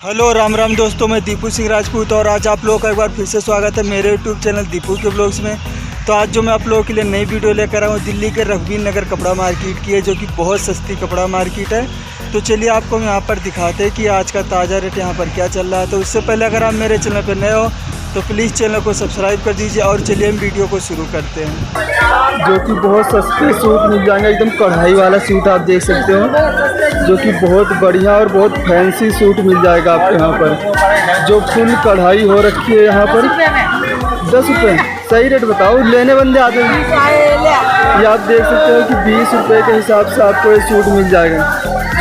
Hello Ram Ram दोस्तों, मैं दीपू सिंह राजपूत और आज आप लोगों का एक बार फिर से स्वागत है मेरे यूट्यूब चैनल दीपू के ब्लॉग्स में। तो आज जो मैं आप लोगों के लिए नई वीडियो लेकर आया हूँ दिल्ली के रघुवीर नगर कपड़ा मार्केट की है, जो कि बहुत सस्ती कपड़ा मार्केट है। तो चलिए आपको हम यहाँ पर दिखाते हैं कि आज का ताज़ा रेट यहाँ पर क्या चल रहा है। तो उससे पहले अगर आप मेरे चैनल पर नए हो तो प्लीज़ चैनल को सब्सक्राइब कर दीजिए और चलिए हम वीडियो को शुरू करते हैं। जो कि बहुत सस्ते सूट मिल जाएंगे, एकदम कढ़ाई वाला सूट आप देख सकते हो, जो कि बहुत बढ़िया और बहुत फैंसी सूट मिल जाएगा आपको यहाँ पर, जो फुल कढ़ाई हो रखी है यहाँ पर। 10 रुपये सही रेट बताओ, लेने बंदे आते हैं। ये आप देख सकते हो कि 20 रुपये के हिसाब से आपको ये सूट मिल जाएगा,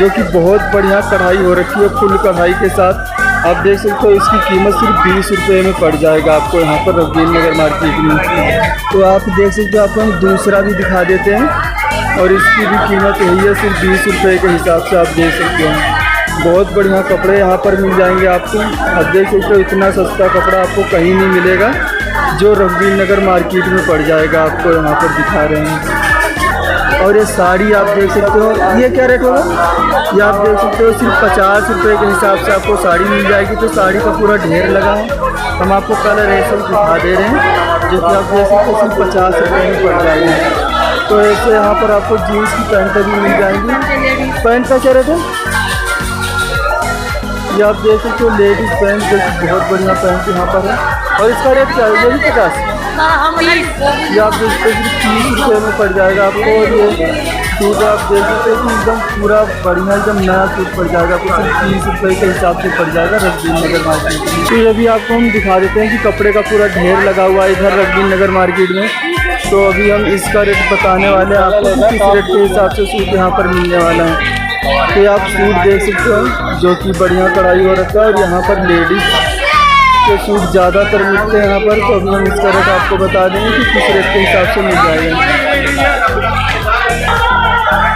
जो कि बहुत बढ़िया कढ़ाई हो रखी है फुल कढ़ाई के साथ। आप देख सकते हो इसकी कीमत सिर्फ 20 रुपये में पड़ जाएगा आपको यहाँ पर रघुवीर नगर मार्केट में। तो आप देख सकते हो, आपको हम दूसरा भी दिखा देते हैं और इसकी भी कीमत यही है, सिर्फ 20 रुपये के हिसाब से आप देख सकते हो। बहुत बढ़िया कपड़े यहाँ पर मिल जाएंगे आपको। आप देख सकते हो इतना सस्ता कपड़ा आपको कहीं नहीं मिलेगा, जो रघुवीर नगर मार्केट में पड़ जाएगा आपको यहाँ पर दिखा रहे हैं। और ये साड़ी आप देख सकते हो, ये क्या रेट होगा, ये आप देख सकते हो सिर्फ 50 रुपये के हिसाब से आपको साड़ी मिल जाएगी। तो साड़ी का पूरा ढेर लगा है, हम आपको कलर ऐसे दिखा दे रहे हैं, जो कि आप देख सकते हो सिर्फ 50 रुपये में पड़ जाएगी। तो ऐसे यहाँ पर आपको जीन्स की पैंटें भी मिल जाएंगी। पैंट का क्या रेट है, ये आप देख सकते हो लेडीज़ पैंट, जो कि बहुत बढ़िया पैंट यहाँ पर है। और इसका रेट क्या है, ये भी 50, ये आप देख सकते हो 30 रुपये में पड़ जाएगा आपको। और ये सूट आप देख सकते हो कि एकदम पूरा बढ़िया एकदम नया सूट पड़ जाएगा आपको, सिर्फ 30 रुपये के हिसाब से पड़ जाएगा रघुवीर नगर मार्केट में। तो ये भी आपको हम दिखा देते हैं कि कपड़े का पूरा ढेर लगा हुआ है इधर रघुवीर नगर मार्केट में। तो अभी हम इसका रेट बताने वाले हैं आपको कि किस रेट के हिसाब से सूट यहाँ पर मिलने वाला है। तो आप सूट देख सकते हो, जो कि बढ़िया कढ़ाई हो रखा है। और यहाँ पर लेडीज़ के सूट ज़्यादातर मिलते हैं यहाँ पर। तो अभी हम इसका रेट आपको बता देंगे कि किस रेट के हिसाब से मिल जाएगा।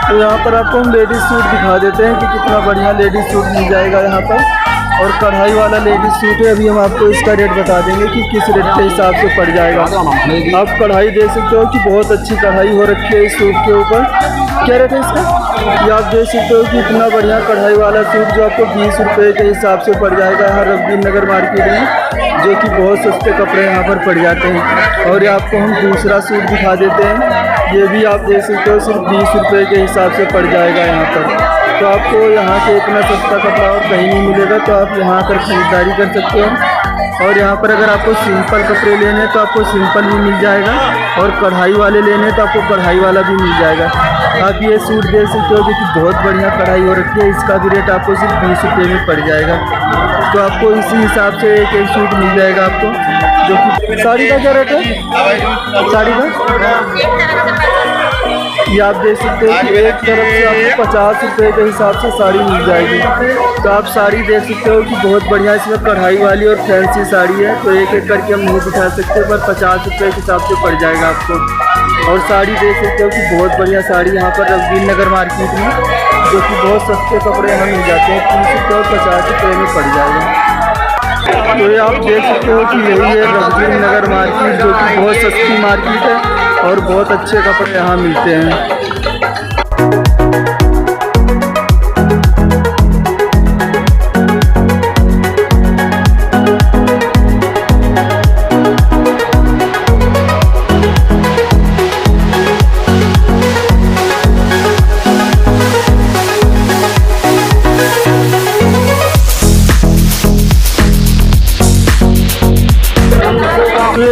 तो यहाँ पर आपको हम लेडीज़ सूट दिखा देते हैं कि कितना बढ़िया लेडीज़ सूट मिल जाएगा यहाँ पर। और कढ़ाई वाला लेडीज़ सूट है, अभी हम आपको इसका रेट बता देंगे कि किस रेट के हिसाब से पड़ जाएगा। आप कढ़ाई देख सकते हो कि बहुत अच्छी कढ़ाई हो रखी है इस सूट के ऊपर। क्या रेट है इसका, ये आप देख सकते हो कि इतना बढ़िया कढ़ाई वाला सूट जो आपको 20 रुपये के हिसाब से पड़ जाएगा यहाँ रघुवीर नगर मार्केट में, जो कि बहुत सस्ते कपड़े यहाँ पर पड़ जाते हैं। और ये आपको हम दूसरा सूट दिखा देते हैं, ये भी आप देख सकते हो सिर्फ 20 रुपये के हिसाब से पड़ जाएगा यहाँ पर। तो आपको यहाँ के इतना सस्ता कपड़ा और कहीं नहीं मिलेगा, तो आप यहाँ पर ख़रीदारी कर सकते हो। और यहाँ पर अगर आपको सिंपल कपड़े लेने हैं तो आपको सिंपल भी मिल जाएगा, और कढ़ाई वाले लेने हैं तो आपको कढ़ाई वाला भी मिल जाएगा। आप ये सूट देख सकते हो कि बहुत बढ़िया कढ़ाई हो रखी है, इसका भी रेट आपको सिर्फ 20 रुपये में पड़ जाएगा। तो आपको इसी हिसाब से एक एक सूट मिल जाएगा आपको। जो कि साड़ी का क्या रेट है, साड़ी का ये आप देख सकते हो कि एक तरफ से आपको 50 रुपये के हिसाब से साड़ी मिल जाएगी। तो आप साड़ी देख सकते हो कि बहुत बढ़िया इसमें कढ़ाई वाली और फैंसी साड़ी है। तो एक एक करके हम नहीं दिखा सकते, पर 50 रुपये के हिसाब से पड़ जाएगा आपको। और साड़ी देख सकते हो कि बहुत बढ़िया साड़ी यहाँ पर रघुवीर नगर मार्केट में, जो कि बहुत सस्ते कपड़े यहाँ मिल जाते हैं, 30 रुपये और 50 रुपये में पड़ जाएगा। तो ये आप देख सकते हो कि यही है रघुवीर नगर मार्केट, जो कि बहुत सस्ती मार्केट है और बहुत अच्छे कपड़े यहाँ मिलते हैं।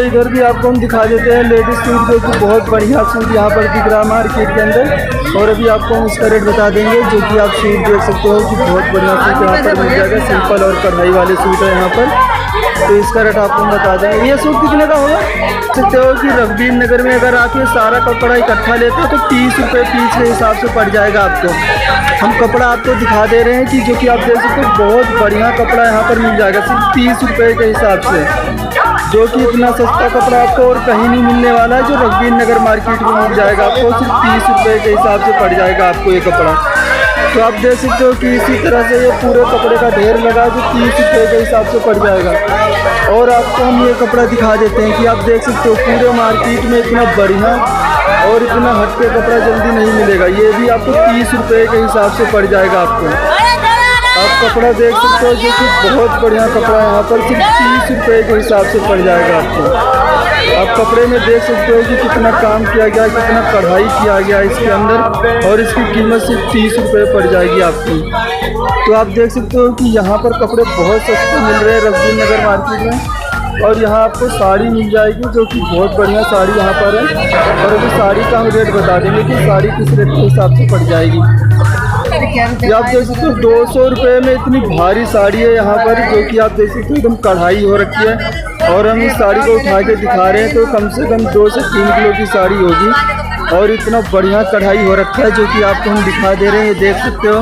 इधर भी आपको हम दिखा देते हैं लेडीज़ सूट, जो कि बहुत बढ़िया सूट यहाँ पर दिख रहा है मार्केट के अंदर। और अभी आपको हम इसका रेट बता देंगे, जो कि आप सूट देख सकते हो कि बहुत बढ़िया सूट यहाँ पर मिल जाएगा। सिंपल और कढ़ाई वाले सूट है यहाँ पर, तो इसका रेट आपको हम बता देंगे। ये सूट कितने का होगा, सकते हो कि रघुवीर नगर में अगर आप ये सारा कपड़ा इकट्ठा लेते हो तो 30 रुपये पीस के हिसाब से पड़ जाएगा आपको। हम कपड़ा आपको दिखा दे रहे हैं कि जो कि आप देख सकते हो बहुत बढ़िया कपड़ा यहाँ पर मिल जाएगा सिर्फ 30 रुपये के हिसाब से, जो कि इतना सस्ता कपड़ा आपको और कहीं नहीं मिलने वाला है, जो रघुवीर नगर मार्केट में मिल जाएगा आपको। सिर्फ 30 रुपये के हिसाब से पड़ जाएगा आपको ये कपड़ा। तो आप देख सकते हो कि इसी तरह से ये पूरे कपड़े का ढेर लगा, जो 30 रुपये के हिसाब से पड़ जाएगा। और आपको हम ये कपड़ा दिखा देते हैं कि आप देख सकते हो पूरे मार्केट में इतना बढ़िया और इतना हटके कपड़ा जल्दी नहीं मिलेगा। ये भी आपको 30 रुपये के हिसाब से पड़ जाएगा आपको। आप कपड़ा देख सकते हो जो कि बहुत बढ़िया कपड़ा है। यहाँ पर सिर्फ 30 रुपये के हिसाब से पड़ जाएगा आपको। आप कपड़े में देख सकते हो कि कितना काम किया गया, कितना कढ़ाई किया गया इसके अंदर, और इसकी कीमत सिर्फ 30 रुपये पड़ जाएगी आपको। तो आप देख सकते हो कि यहाँ पर कपड़े बहुत सस्ते मिल रहे हैं रफ्ती नगर मार्केट में। और यहाँ आपको साड़ी मिल जाएगी जो कि बहुत बढ़िया साड़ी यहाँ पर है। और अभी साड़ी का हम रेट बता देंगे कि साड़ी किस रेट के हिसाब से पड़ जाएगी। ये आप देख सकते हो 200 रुपये में इतनी भारी साड़ी है यहाँ पर, जो कि आप देख सकते हो एकदम कढ़ाई हो रखी है। और हम इस साड़ी को उठा के दिखा रहे हैं तो कम से कम 2 से 3 किलो की साड़ी होगी। और इतना बढ़िया कढ़ाई हो रखा है जो कि आपको हम दिखा दे रहे हैं। ये देख सकते हो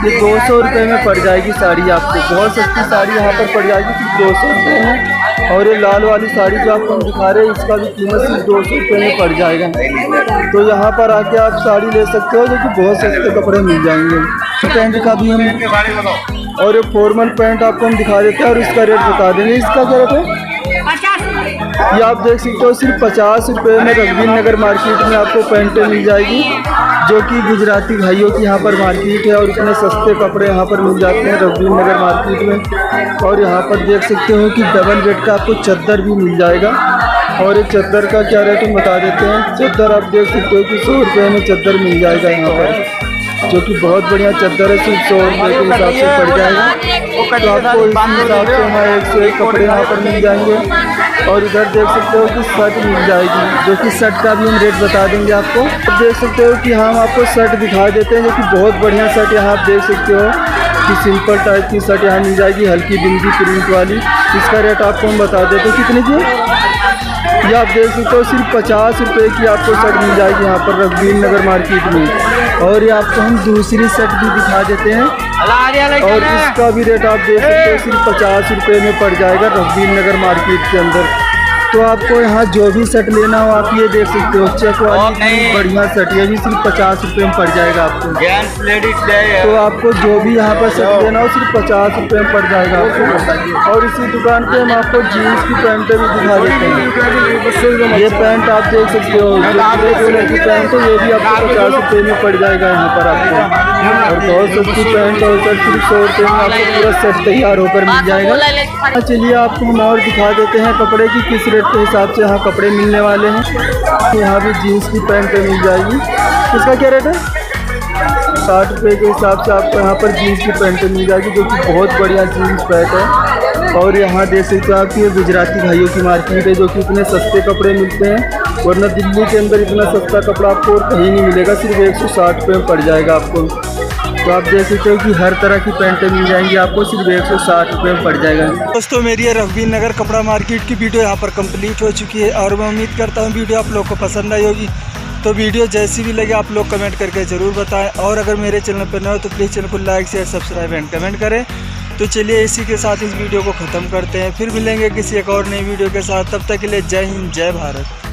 ये 200 रुपये में पड़ जाएगी साड़ी आपको। बहुत सस्ती साड़ी यहाँ पर पड़ जाएगी सिर्फ 200 रुपये में। और ये लाल वाली साड़ी जो आपको हम दिखा रहे हैं इसका भी कीमत सिर्फ 200 रुपये में पड़ जाएगा। तो यहाँ पर आके आप साड़ी ले सकते हो जो कि बहुत सस्ते कपड़े मिल जाएंगे। पैंट का भी हम, और ये फॉर्मल पैंट आपको हम दिखा देते हैं और इसका रेट बता देंगे। इसका क्या रेट है? ये आप देख सकते हो सिर्फ 50 रुपये में रघुवीर नगर मार्केट में आपको पैंटें मिल जाएगी, जो कि गुजराती भाइयों की यहाँ पर मार्केट है। और इतने सस्ते कपड़े यहाँ पर मिल जाते हैं रघुवीर नगर मार्केट में। और यहाँ पर देख सकते हो कि डबल बेड का आपको चद्दर भी मिल जाएगा। और ये चद्दर का क्या रेट हम बता देते हैं। चद्दर आप देख सकते हो कि 100 रुपये में चद्दर मिल जाएगा यहाँ पर, जो कि बहुत बढ़िया चद्दर है। सिर्फ 100 रुपये के हिसाब से पड़ जाएगा। तो आपको इस हिसाब से हमारे 101 कपड़े यहाँ पर मिल जाएंगे। और इधर देख सकते हो कि शर्ट मिल जाएगी, जो कि शर्ट का भी हम रेट बता देंगे आपको। अब देख सकते हो कि हम आपको शर्ट दिखा देते हैं, जो कि बहुत बढ़िया शर्ट यहाँ आप देख सकते हो कि सिंपल टाइप की शर्ट यहाँ मिल जाएगी, हल्की बिंदी प्रिंट वाली। इसका रेट आपको हम बता देते हैं कितने की। ये आप देख सकते हो सिर्फ 50 रुपये की आपको शर्ट मिल जाएगी यहाँ पर रघुवीर नगर मार्केट में। और ये आपको हम दूसरी शर्ट भी दिखा देते हैं, और इसका भी रेट आप देख सकते हो सिर्फ 50 रुपये में पड़ जाएगा रघुवीर नगर मार्केट के अंदर। तो आपको यहाँ जो भी शर्ट लेना हो आप ये देख सकते हो, चेक वाली बढ़िया शर्ट, ये भी सिर्फ 50 रुपये में पड़ जाएगा आपको। जेंट्स लेडीज तो आपको जो भी यहाँ पर शर्ट लेना हो सिर्फ 50 रुपये में पड़ जाएगा आपको। और इसी दुकान पे हम आपको जीन्स की पैंटें भी दिखा देते हैं। ये पैंट आप देख सकते हो, जो की पैंट है ये भी आपको 50 रुपये में पड़ जाएगा यहाँ पर आपको। और बहुत सस्ती पैंट और शर्ट सिर्फ 100 रुपये में आपको पूरा सेट तैयार होकर मिल जाएगा। चलिए आपको हम और दिखा देते हैं कपड़े की किस रेट के हिसाब से यहाँ कपड़े मिलने वाले हैं। तो यहाँ भी जीन्स की पैंट मिल जाएगी। इसका क्या रेट है? 60 रुपये के हिसाब से आपको यहाँ पर जीन्स की पैंट मिल जाएगी, जो कि बहुत बढ़िया जीन्स पैंट है। और यहाँ देख सकते हो आप ये गुजराती भाइयों की मार्केट है, जो कि इतने सस्ते कपड़े मिलते हैं। वरना दिल्ली के अंदर इतना सस्ता कपड़ा आपको और कहीं नहीं मिलेगा, सिर्फ 160 रुपये में पड़ जाएगा आपको। तो आप देख सकते हो कि हर तरह की पैंटें मिल जाएंगी आपको, सिर्फ 160 रुपये में पड़ जाएगा। दोस्तों मेरी ये रघुवीर नगर कपड़ा मार्केट की वीडियो यहाँ पर कंप्लीट हो चुकी है। और मैं उम्मीद करता हूँ वीडियो आप लोग को पसंद आई होगी। तो वीडियो जैसी भी लगे आप लोग कमेंट करके ज़रूर बताएं। और अगर मेरे चैनल पर न हो तो प्लीज़ चैनल को like share subscribe and comment करें। तो चलिए इसी के साथ इस वीडियो को ख़त्म करते हैं, फिर मिलेंगे किसी एक और नई वीडियो के साथ। तब तक के लिए जय हिंद जय भारत।